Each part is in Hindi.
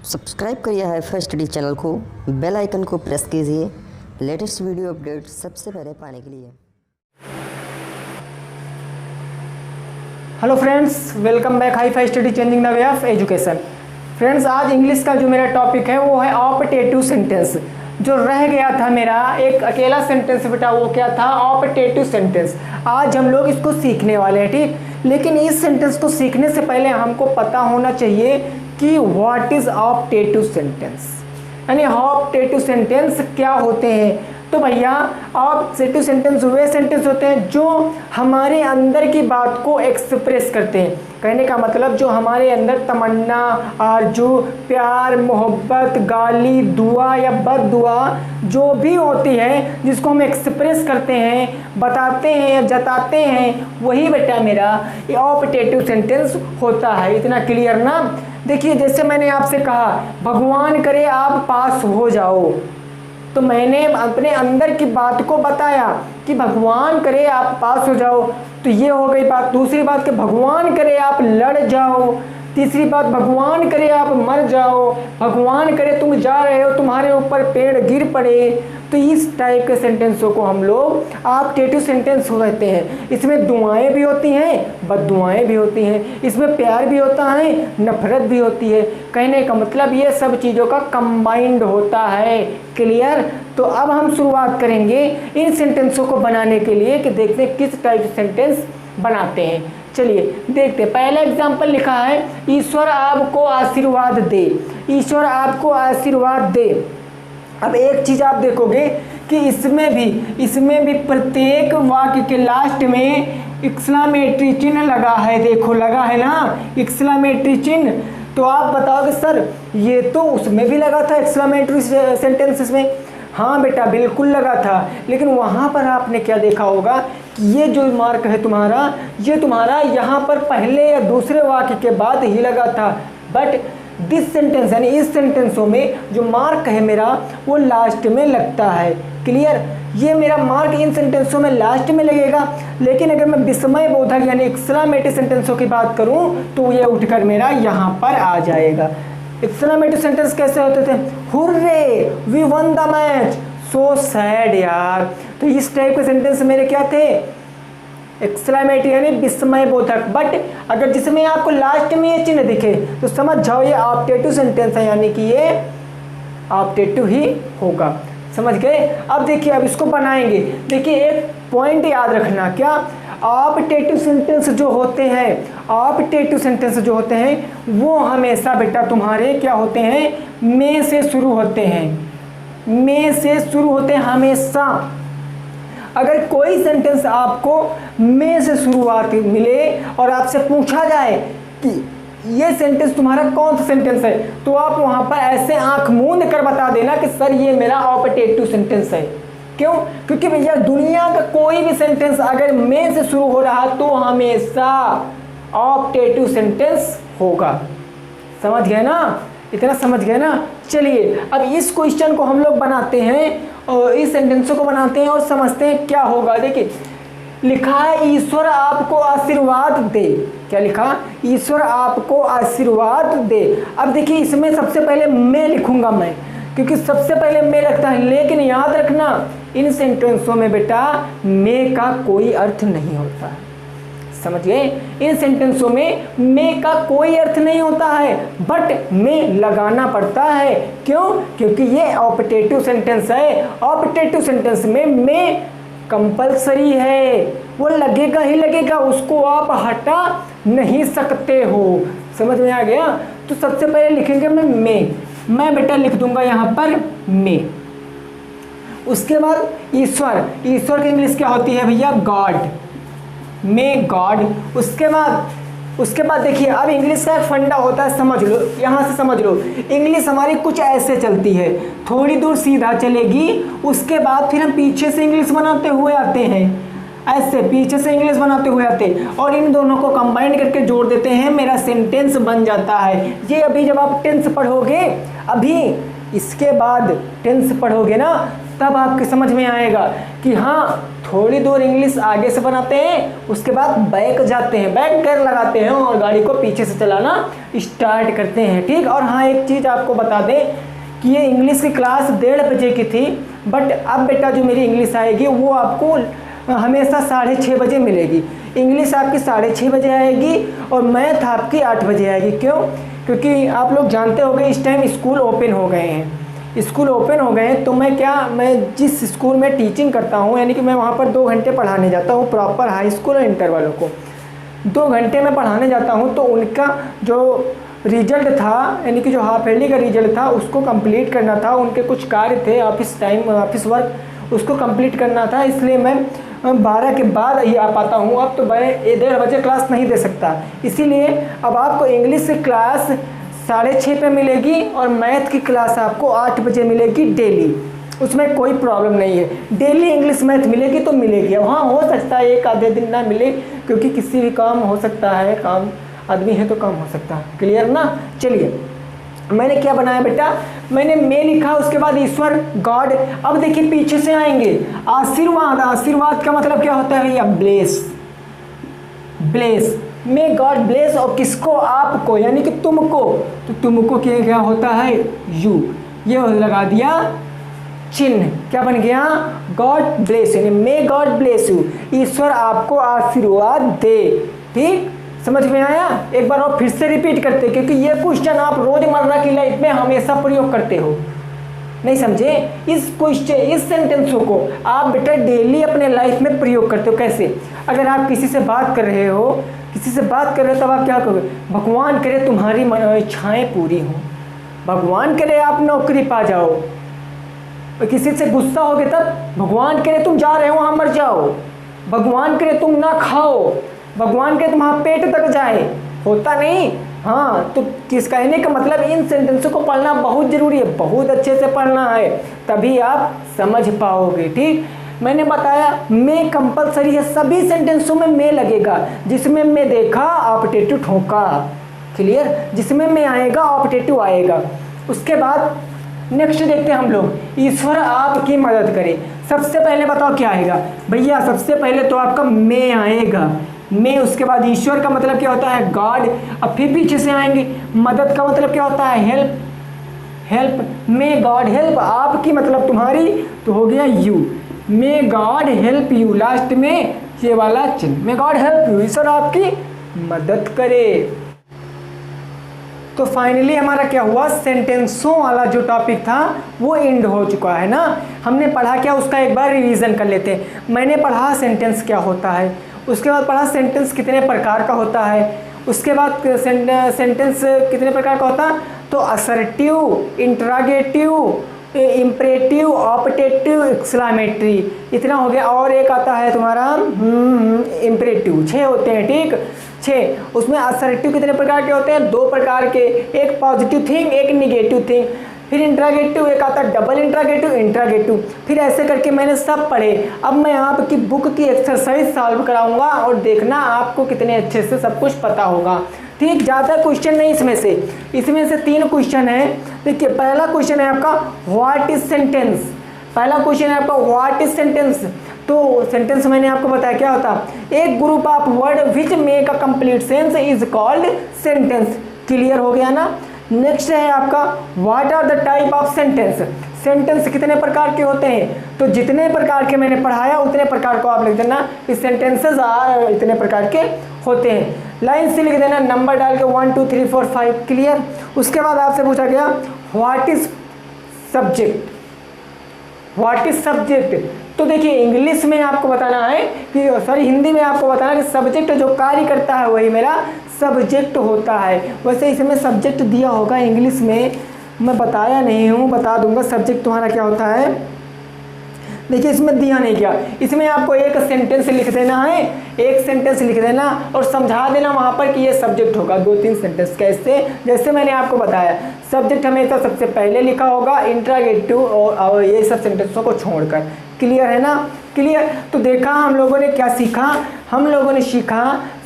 सब्सक्राइब करिए हाईफाई स्टडी चैनल को, बेल आइकन को प्रेस कीजिए लेटेस्ट वीडियो अपडेट सबसे पहले पाने के लिए। Hello friends, welcome back hifi study changing the way of education. Friends, आज इंग्लिश का जो मेरा टॉपिक है वो है ऑप्टेटिव सेंटेंस। जो रह गया था मेरा एक अकेला सेंटेंस बेटा, वो क्या था? Optative sentence. आज हम लोग इसको सीखने वाले हैं, ठीक। लेकिन इस सेंटेंस को सीखने से पहले हमको पता होना चाहिए कि व्हाट इज ऑप्टेटिव सेंटेंस, यानी ऑप्टेटिव सेंटेंस क्या होते हैं। तो भैया ऑप्टेटिव सेंटेंस वे सेंटेंस होते हैं जो हमारे अंदर की बात को एक्सप्रेस करते हैं। कहने का मतलब जो हमारे अंदर तमन्ना, आरजू, प्यार, मोहब्बत, गाली, दुआ या बद्दुआ जो भी होती है, जिसको हम एक्सप्रेस करते हैं, बताते हैं या जताते हैं, वही बेटा मेरा ये ऑप्टेटिव सेंटेंस होता है। इतना क्लियर ना? देखिए, जैसे मैंने आपसे कहा भगवान करे आप पास हो जाओ, तो मैंने अपने अंदर की बात को बताया कि भगवान करे आप पास हो जाओ, तो ये हो गई बात। दूसरी बात कि भगवान करे आप लड़ जाओ। तीसरी बात भगवान करे आप मर जाओ। भगवान करे तुम जा रहे हो, तुम्हारे ऊपर पेड़ गिर पड़े। तो इस टाइप के सेंटेंसों को हम लोग ऑप्टेटिव सेंटेंस कहते हैं। इसमें दुआएं भी होती हैं, बद्दुआएं भी होती हैं, इसमें प्यार भी होता है, नफरत भी होती है। कहने का मतलब ये सब चीज़ों का कंबाइंड होता है। क्लियर? तो अब हम शुरुआत करेंगे इन सेंटेंसों को बनाने के लिए कि देखते हैं किस टाइप से सेंटेंस बनाते हैं। चलिए देखते हैं। पहला एग्जाम्पल लिखा है, ईश्वर आपको आशीर्वाद दे। ईश्वर आपको आशीर्वाद दे। अब एक चीज़ आप देखोगे कि इसमें भी प्रत्येक वाक्य के लास्ट में एक्सक्लेमेटरी चिन्ह लगा है। देखो लगा है ना एक्सक्लेमेटरी चिन्ह। तो आप बताओगे सर ये तो उसमें भी लगा था एक्सक्लेमेटरी सेंटेंसेस में। हाँ बेटा बिल्कुल लगा था, लेकिन वहाँ पर आपने क्या देखा होगा कि ये जो मार्क है तुम्हारा, ये तुम्हारा यहाँ पर पहले या दूसरे वाक्य के बाद ही लगा था। बट दिस सेंटेंस यानी इस सेंटेंसों में जो मार्क है मेरा वो लास्ट में लगता है। क्लियर? ये मेरा मार्क इन सेंटेंसों में लास्ट में लगेगा। लेकिन अगर मैं विस्मय बोधक यानी एक्सक्लेमेटरी सेंटेंसों की बात करूं तो ये उठकर मेरा यहाँ पर आ जाएगा। एक्सक्लेमेटरी सेंटेंस कैसे होते थे? Hurray we won the match, so sad यार। तो इस टाइप के सेंटेंस मेरे क्या थे? एक्सक्लेमेटरी यानी विस्मय बोधक। बट अगर जिसमें आपको लास्ट में ये चिन्ह दिखे तो समझ जाओ ये ऑप्टेटिव सेंटेंस है, यानी कि ये ऑप्टेटिव ही होगा। समझ गए? अब देखिए, अब इसको बनाएंगे। देखिए एक पॉइंट याद रखना, क्या? ऑप्टेटिव सेंटेंस जो होते हैं, ऑप्टेटिव सेंटेंस जो होते हैं वो हमेशा बेटा तुम्हारे क्या होते हैं? में से शुरू होते हैं। में से शुरू होते हैं हमेशा। अगर कोई सेंटेंस आपको में से शुरुआत मिले और आपसे पूछा जाए कि ये सेंटेंस तुम्हारा कौन सा सेंटेंस है, तो आप वहाँ पर ऐसे आंख मूंद कर बता देना कि सर ये मेरा ऑप्टेटिव सेंटेंस है। क्यों? क्योंकि भैया दुनिया का कोई भी सेंटेंस अगर में से शुरू हो रहा तो हमेशा ऑप्टेटिव सेंटेंस होगा। समझ गए ना? इतना समझ गए ना? चलिए अब इस क्वेश्चन को हम लोग बनाते हैं और इस सेंटेंसों को बनाते हैं और समझते हैं क्या होगा। देखिए लिखा है ईश्वर आपको आशीर्वाद दे। क्या लिखा? ईश्वर आपको आशीर्वाद दे। अब देखिए इसमें सबसे पहले मैं लिखूंगा मैं, क्योंकि सबसे पहले मैं लगता है। लेकिन याद रखना इन सेंटेंसों में बेटा मैं का कोई अर्थ नहीं होता है। समझ गए? इन सेंटेंसों में मैं का कोई अर्थ नहीं होता है, बट मैं लगाना पड़ता है। क्यों? क्योंकि ये ऑप्टेटिव सेंटेंस है। ऑप्टेटिव सेंटेंस में मैं कंपलसरी है, वो लगेगा ही लगेगा, उसको आप हटा नहीं सकते हो। समझ में आ गया? तो सबसे पहले लिखेंगे मैं बेटा लिख दूंगा यहाँ पर मैं। उसके बाद ईश्वर, ईश्वर की इंग्लिश क्या होती है भैया? गॉड। May God. उसके बाद देखिए अब इंग्लिश का एक फंडा होता है, समझ लो, यहाँ से समझ लो। इंग्लिश हमारी कुछ ऐसे चलती है, थोड़ी दूर सीधा चलेगी, उसके बाद फिर हम पीछे से इंग्लिश बनाते हुए आते हैं, ऐसे पीछे से इंग्लिश बनाते हुए आते हैं और इन दोनों को कंबाइन करके जोड़ देते हैं, मेरा सेंटेंस बन जाता है। ये अभी जब आप टेंस पढ़ोगे, अभी इसके बाद टेंस पढ़ोगे ना तब आपके समझ में आएगा कि हाँ थोड़ी दूर इंग्लिश आगे से बनाते हैं, उसके बाद बैक जाते हैं, बैक गियर लगाते हैं और गाड़ी को पीछे से चलाना स्टार्ट करते हैं। ठीक। और हाँ एक चीज़ आपको बता दें कि ये इंग्लिश की क्लास 1:30 बजे की थी, बट अब बेटा जो मेरी इंग्लिश आएगी वो आपको हमेशा 6:30 बजे मिलेगी। इंग्लिश आपकी 6:30 बजे आएगी और मैथ आपकी 8 बजे आएगी। क्यों? क्योंकि आप लोग जानते होंगे इस टाइम स्कूल ओपन हो गए हैं। स्कूल ओपन हो गए हैं तो मैं जिस स्कूल में टीचिंग करता हूँ यानी कि मैं वहाँ पर 2 घंटे पढ़ाने जाता हूँ, प्रॉपर हाई स्कूल और इंटर वालों को 2 घंटे में पढ़ाने जाता हूँ। तो उनका जो रिजल्ट था यानी कि जो हाफ ईयरली का रिजल्ट था उसको कंप्लीट करना था, उनके कुछ कार्य थे ऑफिस वर्क उसको कंप्लीट करना था, इसलिए मैं 12 के बाद ही आ पाता हूँ। अब तो मैं 1:30 बजे क्लास नहीं दे सकता, इसीलिए अब आपको इंग्लिश की क्लास 6:30 पे मिलेगी और मैथ की क्लास आपको 8 बजे मिलेगी डेली। उसमें कोई प्रॉब्लम नहीं है, डेली इंग्लिश मैथ मिलेगी तो मिलेगी। अब हाँ हो सकता है एक आधे दिन ना मिले, क्योंकि किसी भी काम हो सकता है, काम आदमी है तो काम हो सकता है। क्लियर ना? चलिए मैंने क्या बनाया बेटा, मैंने मैं लिखा, उसके बाद ईश्वर गॉड। अब देखिए पीछे से आएंगे आशीर्वाद। आशीर्वाद का मतलब क्या होता है भैया? Bless. Bless, may God bless. और किसको? आपको, यानी कि तुमको। तो तुमको क्या होता है? यू। ये लगा दिया चिन्ह, क्या बन गया? गॉड ब्लेस, यानी मे गॉड ब्लेस यू, ईश्वर आपको आशीर्वाद दे। ठीक, समझ में आया? एक बार और फिर से रिपीट करते, क्योंकि ये क्वेश्चन आप रोजमर्रा की लाइफ में हमेशा प्रयोग करते हो। नहीं समझे? इस क्वेश्चन, इस सेंटेंसों को आप बेटा डेली अपने लाइफ में प्रयोग करते हो। कैसे? अगर आप किसी से बात कर रहे हो, तब आप क्या करोगे? भगवान करे तुम्हारी इच्छाएं पूरी हों, भगवान करे आप नौकरी पा जाओ। और किसी से गुस्सा होगे तब भगवान करे तुम जा रहे हो वहां मर जाओ, भगवान करे तुम ना खाओ, भगवान करे तुम्हारा पेट तक जाए। होता नहीं? हाँ, तो किस कहने का मतलब इन सेंटेंसों को पढ़ना बहुत जरूरी है, बहुत अच्छे से पढ़ना है, तभी आप समझ पाओगे। ठीक, मैंने बताया मैं कंपलसरी है, सभी सेंटेंसों में मैं लगेगा। जिसमें मैं देखा ऑप्टेटिव ठोका। क्लियर? जिसमें मैं आएगा ऑप्टेटिव आएगा। उसके बाद नेक्स्ट देखते हैं हम लोग, ईश्वर आपकी मदद करे। सबसे पहले बताओ क्या आएगा भैया? सबसे पहले तो आपका मैं आएगा, मैं। उसके बाद ईश्वर का मतलब क्या होता है? गॉड। अब फिर पीछे से आएंगे, मदद का मतलब क्या होता है? Help. Help, may God help, आपकी मतलब तुम्हारी, तो हो गया you. May God help you, last में ये वाला चिन्ह, मे गॉड हेल्प यू, ईश्वर आपकी मदद करे। तो फाइनली हमारा क्या हुआ? सेंटेंसों वाला जो टॉपिक था वो एंड हो चुका है ना। हमने पढ़ा क्या, उसका एक बार रिवीजन कर लेते हैं। मैंने पढ़ा सेंटेंस क्या होता है, उसके बाद पढ़ा सेंटेंस कितने प्रकार का होता है, उसके बाद सेंटेंस कितने प्रकार का होता है, तो assertive, interrogative, imperative, optative, exclamatory, इतना हो गया। और एक आता है तुम्हारा इम्परेटिव, 6 होते हैं। ठीक, 6। उसमें असर्टिव कितने प्रकार के होते हैं? 2 प्रकार के, एक पॉजिटिव थिंग, एक निगेटिव थिंग। फिर इंट्रागेटिव एक आता है डबल इंट्रागेटिव। फिर ऐसे करके मैंने सब पढ़े। अब मैं आपकी बुक की एक्सरसाइज सॉल्व कराऊंगा और देखना आपको कितने अच्छे से सब कुछ पता होगा। ठीक, ज़्यादा क्वेश्चन नहीं इसमें से 3 क्वेश्चन है। देखिए पहला क्वेश्चन है आपका व्हाट इज सेंटेंस। पहला क्वेश्चन है आपका व्हाट इज सेंटेंस। तो सेंटेंस मैंने आपको बताया क्या होता है? एक group of word which make a complete sense is called sentence. Clear हो गया ना? नेक्स्ट है आपका what are the type of sentence. Sentence कितने प्रकार के होते हैं? तो जितने प्रकार के मैंने पढ़ाया उतने प्रकार को आप लिख देना, इस सेंटेंसेस इतने प्रकार के होते हैं। लाइन से लिख देना, नंबर डाल के 1 2 3 4 5। क्लियर? उसके बाद आपसे पूछा गया what is subject. What is subject, तो देखिए इंग्लिश में आपको बताना है कि हिंदी में आपको बताना है कि सब्जेक्ट जो कार्य करता है वही मेरा सब्जेक्ट होता है। वैसे इसमें सब्जेक्ट दिया होगा इंग्लिश में, मैं बताया नहीं हूँ, बता दूंगा सब्जेक्ट तुम्हारा क्या होता है। देखिए इसमें दिया नहीं क्या, इसमें आपको एक सेंटेंस लिख देना है, एक सेंटेंस लिख देना और समझा देना वहाँ पर कि ये सब्जेक्ट होगा। 2-3 सेंटेंस कैसे, जैसे मैंने आपको बताया सब्जेक्ट हमेशा सबसे पहले लिखा होगा, इंट्रागेटिव और ये सब सेंटेंसों को छोड़कर। क्लियर है ना? क्लियर? तो देखा हम लोगों ने क्या सीखा, हम लोगों ने सीखा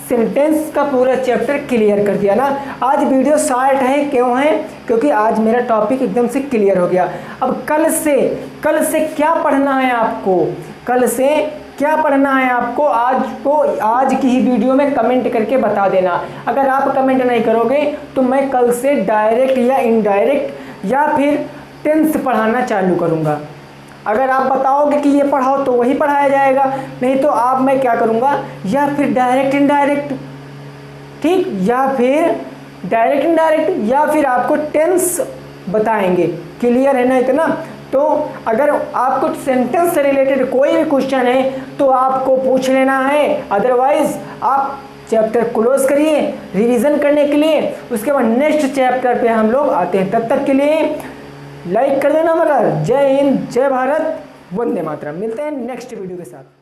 सेंटेंस का पूरा चैप्टर क्लियर कर दिया ना। आज वीडियो शॉर्ट है, क्यों है? क्योंकि आज मेरा टॉपिक एकदम से क्लियर हो गया। अब कल से क्या पढ़ना है आपको, कल से क्या पढ़ना है आपको, आज की ही वीडियो में कमेंट करके बता देना। अगर आप कमेंट नहीं करोगे तो मैं कल से डायरेक्ट या इनडायरेक्ट या फिर टेंस पढ़ाना चालू करूँगा। अगर आप बताओगे कि ये पढ़ाओ तो वही पढ़ाया जाएगा, नहीं तो आप मैं क्या करूँगा, या फिर डायरेक्ट इनडायरेक्ट, ठीक, या फिर डायरेक्ट इनडायरेक्ट, या फिर आपको टेंस बताएंगे। क्लियर है ना इतना? तो अगर आपको सेंटेंस से रिलेटेड कोई भी क्वेश्चन है तो आपको पूछ लेना है, अदरवाइज आप चैप्टर क्लोज करिए रिवीजन करने के लिए। उसके बाद नेक्स्ट चैप्टर पे हम लोग आते हैं। तब तक के लिए लाइक कर देना मगर। जय हिंद, जय भारत, वंदे मातरम। मिलते हैं नेक्स्ट वीडियो के साथ।